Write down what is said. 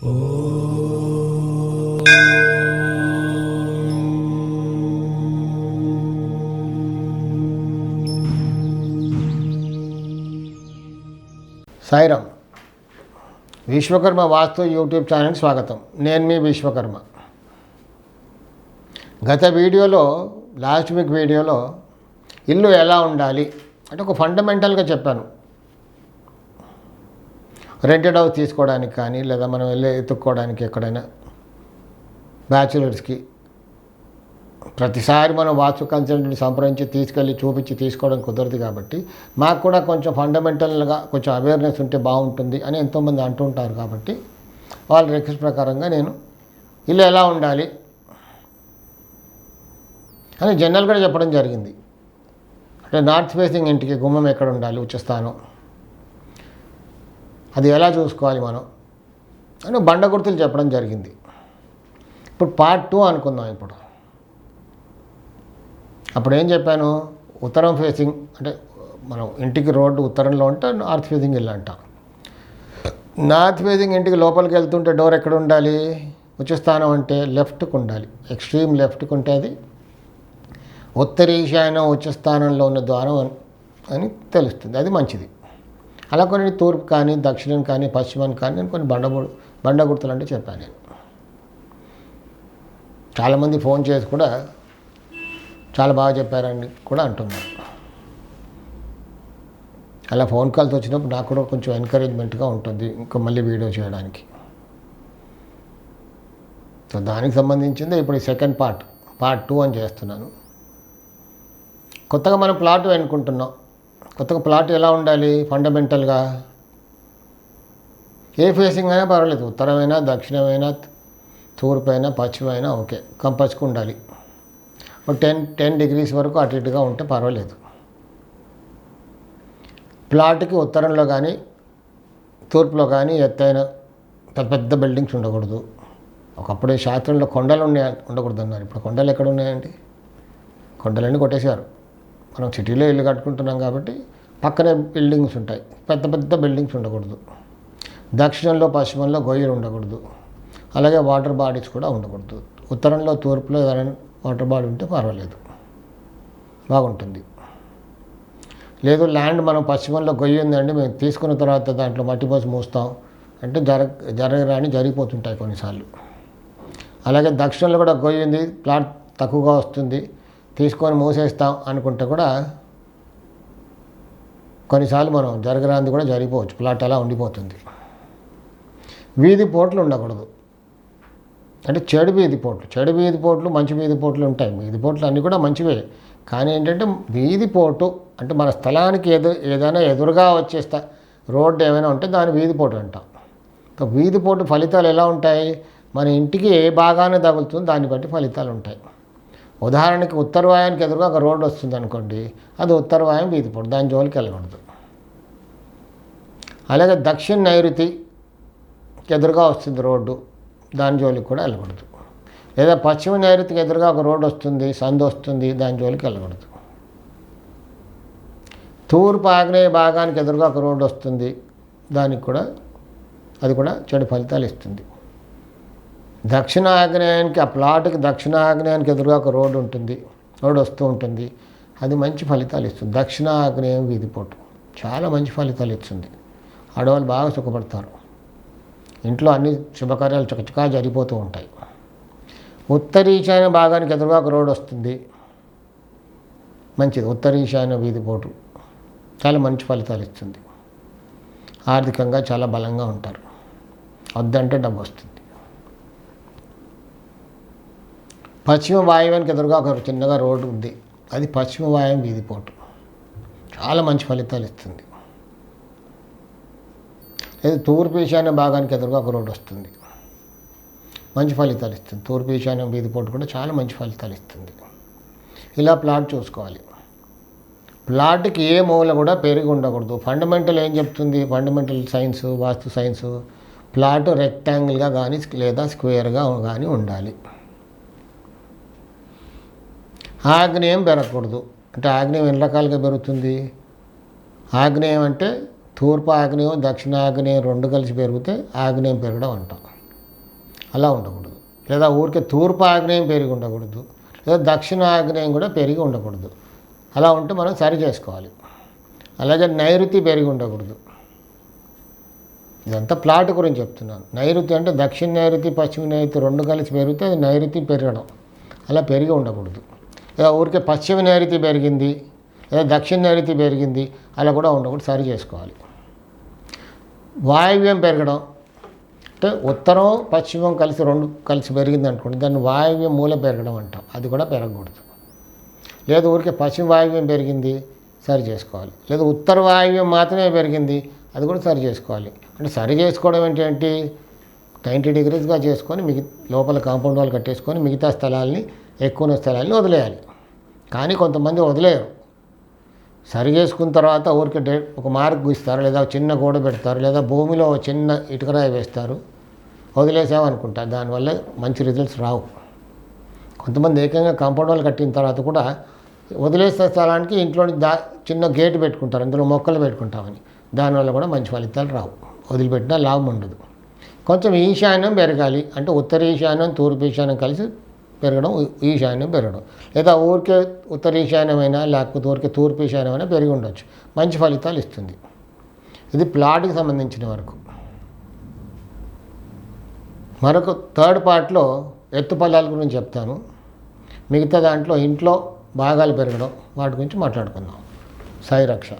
సాయిరామ్. విశ్వకర్మ వాస్తు YouTube ఛానల్కి స్వాగతం. నేను మీ విశ్వకర్మ. గత వీడియోలో, లాస్ట్ వీక్ వీడియోలో ఇల్లు ఎలా ఉండాలి అంటే ఒక ఫండమెంటల్గా చెప్పాను. రెంటెడ్ హౌస్ తీసుకోవడానికి కానీ, లేదా మనం వెళ్ళి ఎత్తుక్కోవడానికి ఎక్కడైనా బ్యాచులర్స్కి ప్రతిసారి మనం వాస్తు కన్సల్టెంట్ని సంప్రదించి తీసుకెళ్ళి చూపించి తీసుకోవడం కుదరదు. కాబట్టి మాకు కూడా కొంచెం ఫండమెంటల్గా కొంచెం అవేర్నెస్ ఉంటే బాగుంటుంది అని ఎంతోమంది అంటుంటారు. కాబట్టి వాళ్ళ రిక్వెస్ట్ ప్రకారంగా నేను ఇల్లు ఎలా ఉండాలి అని జనరల్గా చెప్పడం జరిగింది. అంటే నార్త్ ఫేసింగ్ ఇంటికి గుమ్మం ఎక్కడ ఉండాలి, ఉచ్చస్థానం, అది ఎలా చూసుకోవాలి మనం అని బండ గుర్తులు చెప్పడం జరిగింది. ఇప్పుడు పార్ట్ 2 అనుకుందాం. ఇప్పుడు అప్పుడు ఏం చెప్పాను, ఉత్తరం ఫేసింగ్ అంటే మనం ఇంటికి రోడ్డు ఉత్తరంలో ఉంటే నార్త్ ఫేసింగ్ ఇల్లు అంటాం. నార్త్ ఫేసింగ్ ఇంటికి లోపలికి వెళ్తుంటే డోర్ ఎక్కడ ఉండాలి, ఉచ్చస్థానం అంటే లెఫ్ట్కి ఉండాలి, ఎక్స్ట్రీమ్ లెఫ్ట్కి ఉంటే అది ఉత్తర ఈశాన్యం ఉచ్చస్థానంలో ఉన్న ద్వారం అని తెలుస్తుంది, అది మంచిది. అలా కొన్ని తూర్పు కానీ, దక్షిణం కానీ, పశ్చిమం కానీ నేను కొన్ని బండ గుర్తులు అంటే చెప్పాను. నేను చాలామంది ఫోన్ చేసి కూడా చాలా బాగా చెప్పారని కూడా అంటున్నారు. అలా ఫోన్ కాల్స్ వచ్చినప్పుడు నాకు కూడా కొంచెం ఎంకరేజ్మెంట్గా ఉంటుంది ఇంకా మళ్ళీ వీడియో చేయడానికి. సో దానికి సంబంధించింది ఇప్పుడు ఈ సెకండ్ పార్ట్ 2 అని చేస్తున్నాను. కొత్తగా మనం ప్లాట్ ఎన్నుకుంటున్నాం. కొత్తగా ప్లాట్ ఎలా ఉండాలి ఫండమెంటల్గా, ఏ ఫేసింగ్ అయినా పర్వాలేదు, ఉత్తరమైనా, దక్షిణమైనా, తూర్పు అయినా, పశ్చిమైనా ఓకే, కంపల్సరీ ఉండాలి. 10 డిగ్రీస్ వరకు అటు ఇటుగా ఉంటే పర్వాలేదు. ప్లాట్కి ఉత్తరంలో కానీ, తూర్పులో కానీ ఎత్తైన పెద్ద బిల్డింగ్స్ ఉండకూడదు. ఒకప్పుడు శాస్త్రంలో కొండలు ఉండకూడదు అన్నారు. ఇప్పుడు కొండలు ఎక్కడ ఉన్నాయండి? కొండలన్నీ కొట్టేశారు. మనం సిటీలో ఇల్లు కట్టుకుంటున్నాం కాబట్టి పక్కనే బిల్డింగ్స్ ఉంటాయి. పెద్ద బిల్డింగ్స్ ఉండకూడదు. దక్షిణంలో, పశ్చిమంలో గొయ్యలు ఉండకూడదు. అలాగే వాటర్ బాడీస్ కూడా ఉండకూడదు. ఉత్తరంలో, తూర్పులో ఏదైనా వాటర్ బాడీ ఉంటే పర్వాలేదు, బాగుంటుంది. లేదు ల్యాండ్ మనం పశ్చిమంలో గొయ్యి ఉందండి, మేము తీసుకున్న తర్వాత దాంట్లో మట్టి పోసి మూస్తాం అంటే జరగరాని జరిగిపోతుంటాయి కొన్నిసార్లు. అలాగే దక్షిణంలో కూడా గొయ్యి ఉంది, ప్లాట్ తక్కువగా వస్తుంది, తీసుకొని మూసేస్తాం అనుకుంటే కూడా కొన్నిసార్లు మనం జరగరాంది కూడా జరిగిపోవచ్చు, ప్లాట్ అలా ఉండిపోతుంది. వీధి పోట్లు ఉండకూడదు. అంటే చెడు వీధి పోట్లు, మంచి వీధి పోట్లు ఉంటాయి. వీధి పోట్లు అన్నీ కూడా మంచివే. కానీ ఏంటంటే వీధి పోటు అంటే మన స్థలానికి ఏదైనా ఎదురుగా వచ్చేస్తా రోడ్డు ఏమైనా ఉంటే దాన్ని వీధి పోటు అంటాం. వీధి పోటు ఫలితాలు ఎలా ఉంటాయి, మన ఇంటికి ఏ భాగాన్ని తగులుతుందో దాన్ని బట్టి ఫలితాలు ఉంటాయి. ఉదాహరణకి ఉత్తర వాయానికి ఎదురుగా ఒక రోడ్డు వస్తుంది అనుకోండి, అది ఉత్తర వాయం వీధి పోటు, దాని జోలికి వెళ్ళకూడదు. అలాగే దక్షిణ నైరుతికి ఎదురుగా వస్తుంది రోడ్డు, దాని జోలికి కూడా వెళ్ళకూడదు. లేదా పశ్చిమ నైరుతికి ఎదురుగా ఒక రోడ్డు వస్తుంది, సందు వస్తుంది, దాని జోలికి వెళ్ళకూడదు. తూర్పు ఆగ్నేయ భాగానికి ఎదురుగా ఒక రోడ్డు వస్తుంది, అది కూడా చెడు ఫలితాలు ఇస్తుంది. దక్షిణ ఆగ్నేయానికి, ఆ ప్లాట్కి దక్షిణ ఆగ్నేయానికి ఎదురుగా ఒక రోడ్డు వస్తూ ఉంటుంది, అది మంచి ఫలితాలు ఇస్తుంది. దక్షిణ ఆగ్నేయం వీధిపోటు చాలా మంచి ఫలితాలు ఇస్తుంది. ఆడవాళ్ళు బాగా సుఖపడతారు, ఇంట్లో అన్ని శుభకార్యాలు చకచకా జరిగిపోతూ ఉంటాయి. ఉత్తర ఈశాన్య భాగానికి ఎదురుగా ఒక రోడ్డు వస్తుంది, మంచిది. ఉత్తర ఈశాన్య వీధిపోటు చాలా మంచి ఫలితాలు ఇస్తుంది. ఆర్థికంగా చాలా బలంగా ఉంటారు, వద్దంటే డబ్బు వస్తుంది. పశ్చిమ వాయువ్యానికి ఎదురుగా ఒక చిన్నగా రోడ్డు ఉంది, అది పశ్చిమ వాయువ్యం వీధిపోటు చాలా మంచి ఫలితాలు ఇస్తుంది. లేదా తూర్పు ఈశాన్య భాగానికి ఎదురుగా ఒక రోడ్డు వస్తుంది, మంచి ఫలితాలు ఇస్తుంది. తూర్పు ఈశాన్యం వీధిపోటు కూడా చాలా మంచి ఫలితాలు ఇస్తుంది. ఇలా ప్లాట్ చూసుకోవాలి. ప్లాట్కి ఏ మూల కూడా పెరిగి ఉండకూడదు. ఫండమెంటల్ ఏం చెప్తుంది, ఫండమెంటల్ సైన్స్, వాస్తు సైన్సు, ప్లాట్ రెక్టాంగిల్గా కానీ లేదా స్క్వేర్గా కానీ ఉండాలి. ఆగ్నేయం పెరగకూడదు. అంటే ఆగ్నేయం ఎన్ని రకాలుగా పెరుగుతుంది? ఆగ్నేయం అంటే తూర్పు ఆగ్నేయం, దక్షిణ ఆగ్నేయం రెండు కలిసి పెరిగితే ఆగ్నేయం పెరగడం అంటాం. అలా ఉండకూడదు. లేదా ఊరికే తూర్పు ఆగ్నేయం పెరిగి ఉండకూడదు, లేదా దక్షిణ ఆగ్నేయం కూడా పెరిగి ఉండకూడదు. అలా ఉంటే మనం సరి చేసుకోవాలి. అలాగే నైరుతి పెరిగి ఉండకూడదు. ఇదంతా ప్లాట్ గురించి చెప్తున్నాను. నైరుతి అంటే దక్షిణ నైరుతి పశ్చిమ నైరుతి రెండు కలిసి పెరిగితే అది నైరుతి పెరగడం. అలా పెరిగి ఉండకూడదు. లేదా ఊరికే పశ్చిమ నైరుతి పెరిగింది లేదా దక్షిణ నైరుతి పెరిగింది అలా కూడా ఉండకూడదు, సరి చేసుకోవాలి. వాయువ్యం పెరగడం అంటే ఉత్తరం పశ్చిమం కలిసి రెండు కలిసి పెరిగింది అనుకోండి, దాన్ని వాయువ్యం మూల పెరగడం అంటాం. అది కూడా పెరగకూడదు. లేదు ఊరికే పశ్చిమ వాయువ్యం పెరిగింది, సరి చేసుకోవాలి. లేదా ఉత్తర వాయువ్యం మాత్రమే పెరిగింది, అది కూడా సరి చేసుకోవాలి. అంటే సరి చేసుకోవడం ఏంటంటే 90 డిగ్రీస్గా చేసుకొని లోపల కాంపౌండ్ వాల్ కట్టేసుకొని మిగతా స్థలాల్ని ఎక్కువ స్థలాల్ని వదిలేయాలి. కానీ కొంతమంది వదిలేయరు. సరి చేసుకున్న తర్వాత ఊరికే ఒక మార్క్ గీస్తారు, లేదా చిన్న గోడ పెడతారు, లేదా భూమిలో చిన్న ఇటుకరాయి వేస్తారు, వదిలేసామనుకుంటారు. దానివల్ల మంచి రిజల్ట్స్ రావు. కొంతమంది ఏకంగా కాంపౌండ్ వాల్ కట్టిన తర్వాత కూడా వదిలేసిన స్థలానికి ఇంట్లోని చిన్న గేట్ పెట్టుకుంటారు, అందులో మొక్కలు పెట్టుకుంటామని. దానివల్ల కూడా మంచి ఫలితాలు రావు, వదిలిపెట్టినా లాభం ఉండదు. కొంచెం ఈశాన్యం పెరగాలి అంటే ఉత్తర ఈశాన్యం తూర్పు ఈశాన్యం కలిసి పెరగడం, ఈశాన్యం పెరగడం. లేదా ఊరికే ఉత్తర ఈశాన్యమైనా లేకపోతే ఊరికే తూర్పు ఈశాన్యమైనా పెరిగి ఉండొచ్చు, మంచి ఫలితాలు ఇస్తుంది. ఇది ప్లాట్కి సంబంధించిన వరకు. మరొక థర్డ్ పార్ట్లో ఎత్తుపల్లాల గురించి చెప్తాను. మిగతా దాంట్లో ఇంట్లో భాగాలు పెరగడం వాటి గురించి మాట్లాడుకుందాం. సాయి రక్ష.